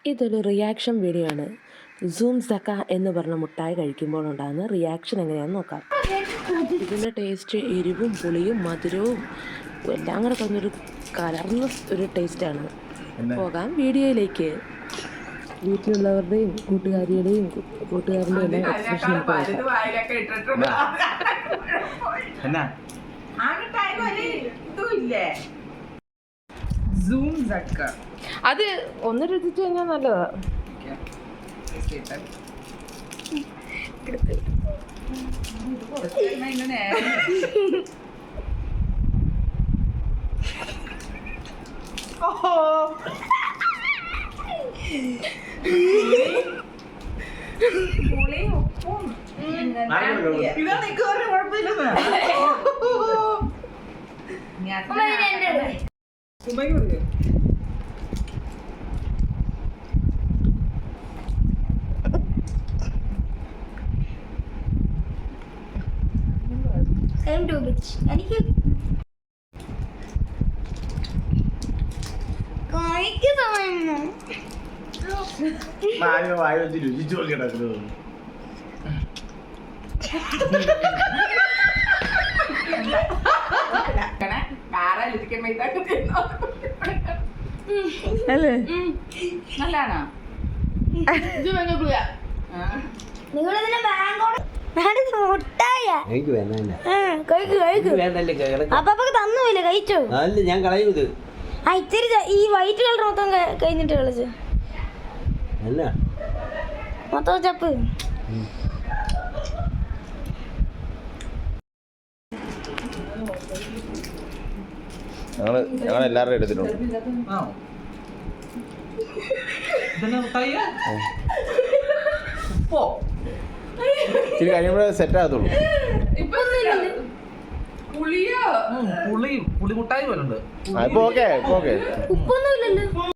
ഇതൊരു reaction video ആണ്. Zoom സക്ക എന്ന് പറഞ്ഞ മുട്ടായി കഴിക്കുമ്പോൾ ഉണ്ടാകുന്ന റിയാക്ഷൻ എങ്ങനെയാണെന്ന് നോക്കാം. ഇതിൻ്റെ ടേസ്റ്റ് എരിവും പുളിയും മധുരവും എല്ലാം കൂടെ പറഞ്ഞൊരു കലർന്ന ഒരു ടേസ്റ്റാണ്. പോകാം വീഡിയോയിലേക്ക്. വീട്ടിലുള്ളവരുടെയും കൂട്ടുകാരിയുടെയും കൂട്ടുകാരുടെയും എല്ലാം എക്സ്പ്രഷൻ അത് ഒന്ന് രുചിച്ചു കഴിഞ്ഞാൽ നല്ലതാ. എനിക്ക് അല്ലേ നല്ലതാണോ? അപ്പൊക്കെ തന്നുമില്ല കഴിച്ചോ? ഞാൻ കളയൂത്. ആ ഇത്തിരി ഈ വൈറ്റ് കളർ മൊത്തം കഴിഞ്ഞിട്ട് കളിച്ചു മൊത്തം ചപ്പ്. ഞങ്ങൾ എല്ലാവരും എടുത്തിട്ടുണ്ട്. ഇച്ചിരി കഴിയുമ്പോഴേ സെറ്റ് ആകത്തുള്ളൂ. പുളി മുട്ടായി പോലെ ഉണ്ട്. ഇപ്പൊ ഓക്കെ ഉപ്പൊന്നും ഇല്ലല്ലോ.